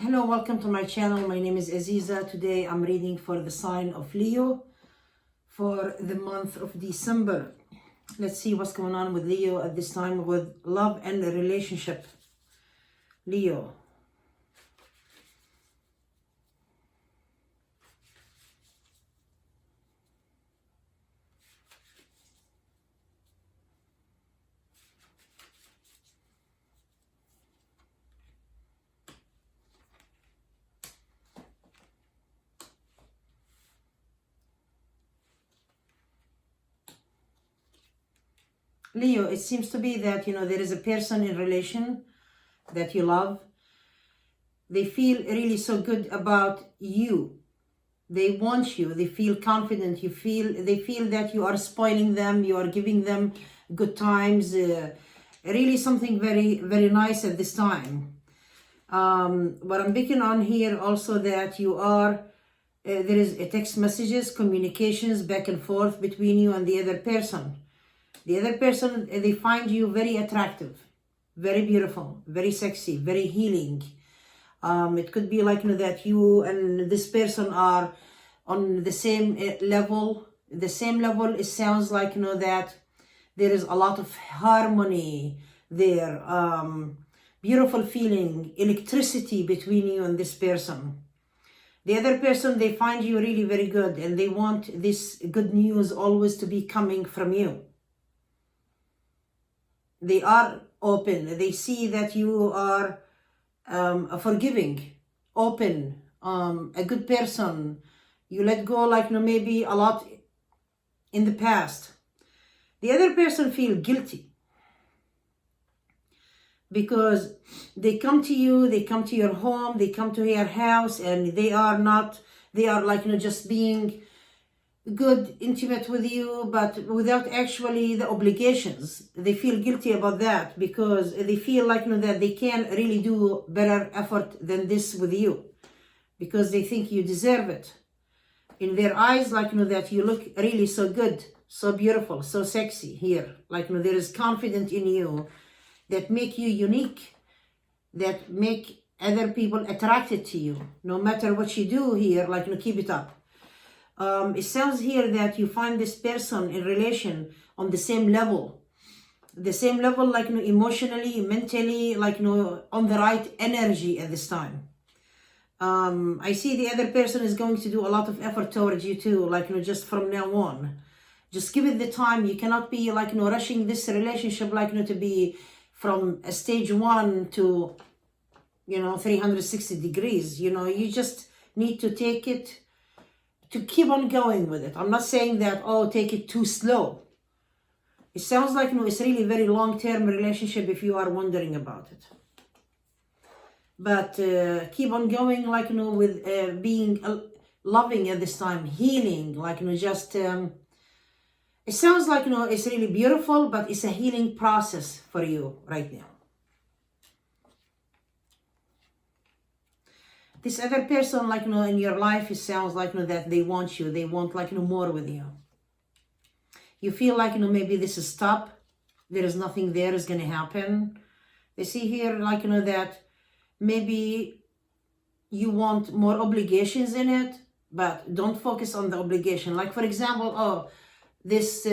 Hello, welcome to my channel. My name is Aziza. Today I'm reading for the sign of Leo for the month of December. Let's see what's going on with Leo at this time with love and relationship. Leo. Leo, it seems to be that, there is a person in relation that you love. They feel really so good about you. They want you. They feel confident. They feel that you are spoiling them. You are giving them good times. Really something very, very nice at this time. But I'm picking on here also that you are, there is a text messages, communications back and forth between you and the other person. The other person, they find you very attractive, very beautiful, very sexy, very healing. It could be like that you and this person are on the same level. The same level, it sounds like, that there is a lot of harmony there. Beautiful feeling, electricity between you and this person. The other person, they find you really very good and they want this good news always to be coming from you. They are open. They see that you are forgiving, open, a good person. You let go like maybe a lot in the past. The other person feel guilty because they come to you, they come to your home, they come to your house, and they are like just being good, intimate with you, but without actually the obligations. They feel guilty about that because they feel like that they can really do better effort than this with you because they think you deserve it. In their eyes, like that you look really so good, so beautiful, so sexy here. Like there is confidence in you that make you unique, that make other people attracted to you. No matter what you do here, like keep it up. It sounds here that you find this person in relation on the same level, like emotionally, mentally, like on the right energy at this time. I see the other person is going to do a lot of effort towards you too, like just from now on. Just give it the time. You cannot be like rushing this relationship, like to be from a stage 1 to 360 degrees. You just need to take it, to keep on going with it. I'm not saying that, take it too slow. It sounds like it's really very long-term relationship if you are wondering about it. But keep on going like with being loving at this time, healing, like just it sounds like it's really beautiful, but it's a healing process for you right now. This other person, like in your life, it sounds like that they want you. They want like more with you. You feel like maybe this is stop. There is nothing there is going to happen. They see here like that maybe you want more obligations in it, but don't focus on the obligation. Like for example, this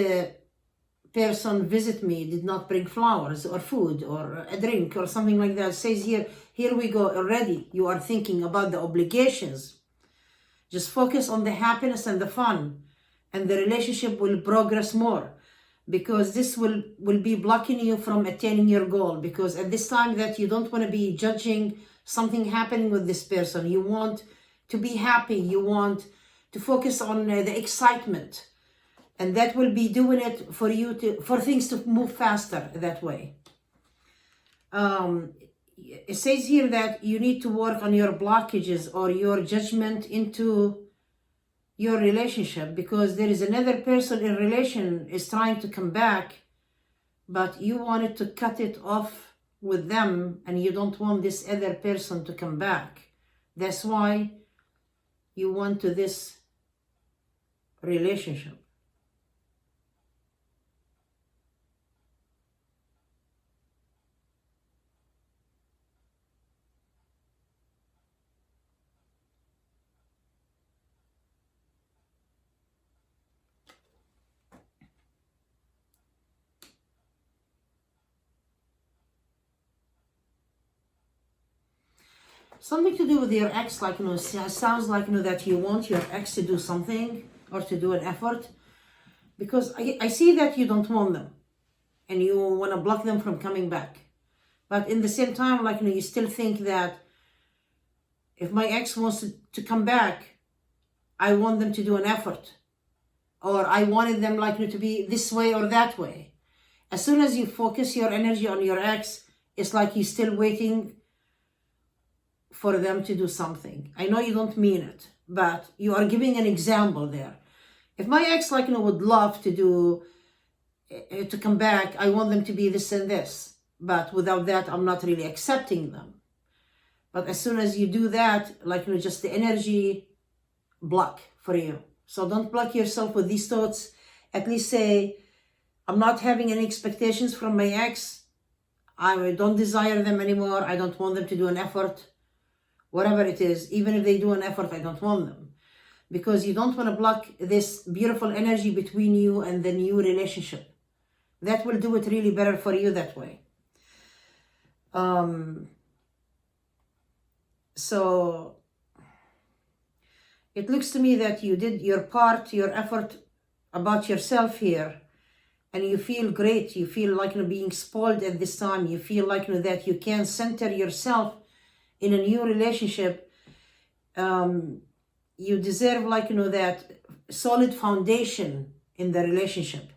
person visit me, did not bring flowers or food or a drink or something like that. It says here we go already. You are thinking about the obligations. Just focus on the happiness and the fun, and the relationship will progress more, because this will be blocking you from attaining your goal. Because at this time that you don't want to be judging something happening with this person. You want to be happy. You want to focus on the excitement. And that will be doing it for you for things to move faster that way. It says here that you need to work on your blockages or your judgment into your relationship, because there is another person in relation is trying to come back, but you wanted to cut it off with them and you don't want this other person to come back. That's why you want to this relationship. Something to do with your ex, like, sounds like, that you want your ex to do something or to do an effort, because I see that you don't want them and you want to block them from coming back. But in the same time, like, you still think that if my ex wants to come back, I want them to do an effort, or I wanted them, like, to be this way or that way. As soon as you focus your energy on your ex, it's like you're still waiting for them to do something. I know you don't mean it, but you are giving an example there. If my ex, like, would love to come back, I want them to be this and this. But without that, I'm not really accepting them. But as soon as you do that, like, just the energy block for you. So don't block yourself with these thoughts. At least say, I'm not having any expectations from my ex. I don't desire them anymore. I don't want them to do an effort. Whatever it is, even if they do an effort, I don't want them. Because you don't want to block this beautiful energy between you and the new relationship. That will do it really better for you that way. So it looks to me that you did your part, your effort about yourself here, and you feel great. You feel like being spoiled at this time. You feel like that you can center yourself in a new relationship. You deserve that solid foundation in the relationship.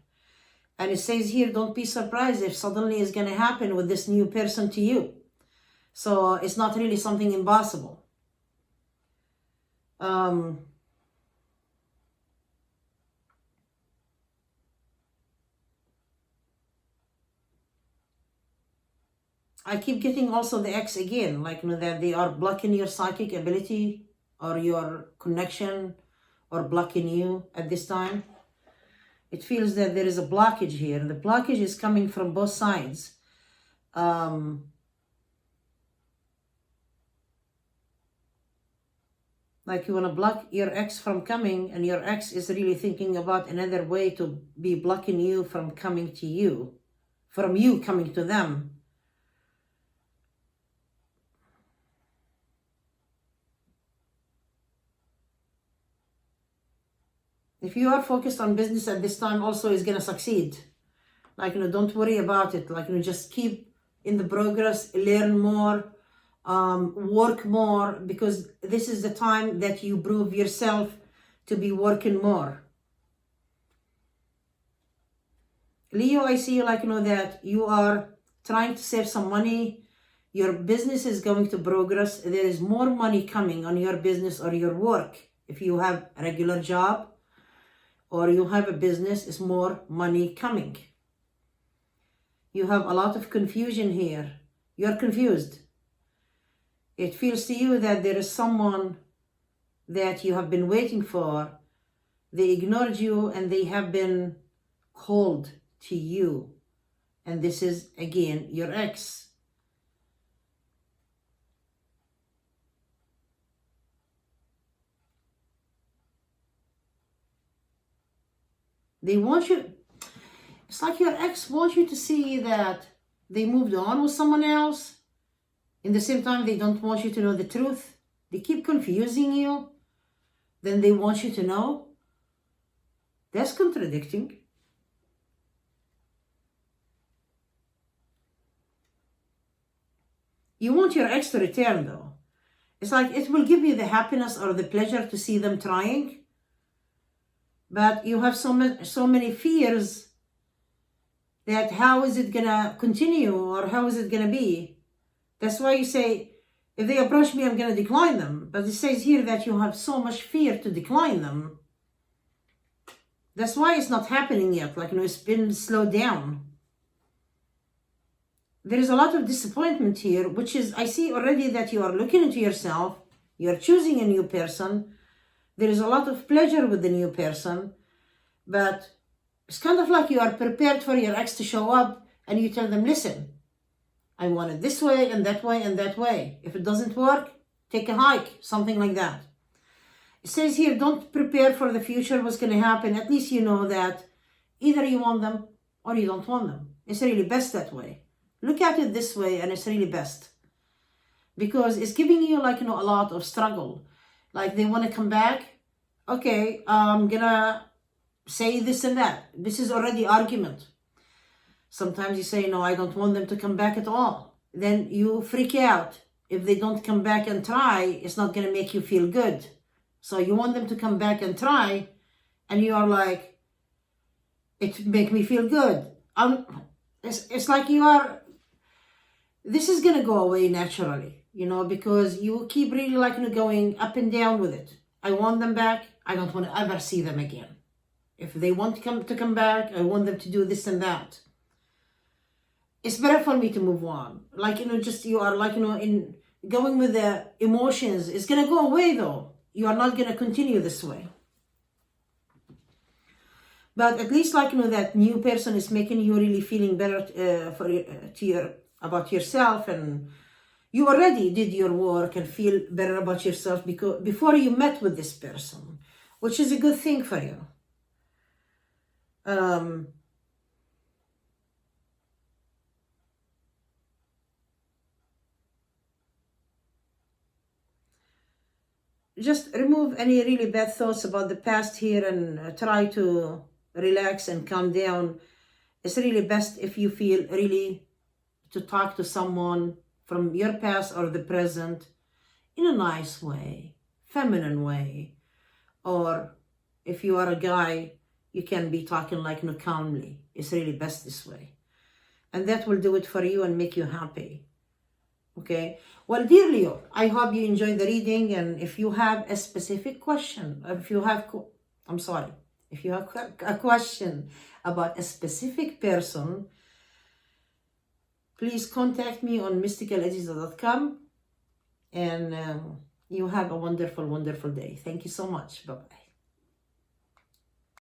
And it says here, don't be surprised if suddenly it's going to happen with this new person to you. So it's not really something impossible. I keep getting also the ex again, like that they are blocking your psychic ability or your connection, or blocking you at this time. It feels that there is a blockage here, and the blockage is coming from both sides. Like you want to block your ex from coming, and your ex is really thinking about another way to be blocking you from coming to you, from you coming to them. If you are focused on business at this time, also is going to succeed. Like, don't worry about it. Like, just keep in the progress, learn more, work more, because this is the time that you prove yourself to be working more. Leo, I see like, that you are trying to save some money. Your business is going to progress. There is more money coming on your business or your work. If you have a regular job, or you have a business, is more money coming. You have a lot of confusion here. You're confused. It feels to you that there is someone that you have been waiting for. They ignored you and they have been cold to you. And this is, again, your ex. They want you, it's like your ex wants you to see that they moved on with someone else. In the same time, they don't want you to know the truth. They keep confusing you. Then they want you to know. That's contradicting. You want your ex to return though. It's like it will give you the happiness or the pleasure to see them trying. But you have so many fears that how is it going to continue or how is it going to be? That's why you say, if they approach me, I'm going to decline them. But it says here that you have so much fear to decline them. That's why it's not happening yet. Like, it's been slowed down. There is a lot of disappointment here, which is, I see already that you are looking into yourself. You're choosing a new person. There is a lot of pleasure with the new person, but it's kind of like you are prepared for your ex to show up and you tell them, listen, I want it this way and that way and that way. If it doesn't work, take a hike, something like that. It says here, don't prepare for the future, what's going to happen. At least you know that either you want them or you don't want them. It's really best that way. Look at it this way and it's really best. because it's giving you like, a lot of struggle. Like they want to come back. Okay, I'm gonna say this and that. This is already argument. Sometimes you say, no, I don't want them to come back at all. Then you freak out. If they don't come back and try, it's not going to make you feel good. So you want them to come back and try, and you are like, it make me feel good. It's like you are, this is going to go away naturally, because you keep really like going up and down with it. I want them back. I don't want to ever see them again. If they want to come back, I want them to do this and that. It's better for me to move on. Like, just you are like, in going with the emotions. It's going to go away though. You are not going to continue this way. But at least like, that new person is making you really feeling better about yourself. And you already did your work and feel better about yourself because before you met with this person, which is a good thing for you. Just remove any really bad thoughts about the past here and try to relax and calm down. It's really best if you feel really to talk to someone from your past or the present in a nice way, feminine way. Or if you are a guy, you can be talking like calmly. It's really best this way. And that will do it for you and make you happy. Okay, well, dear Leo, I hope you enjoyed the reading, and if you have a specific question, if you have a question about a specific person, please contact me on mysticalaziza.com, and you have a wonderful, wonderful day. Thank you so much. Bye-bye.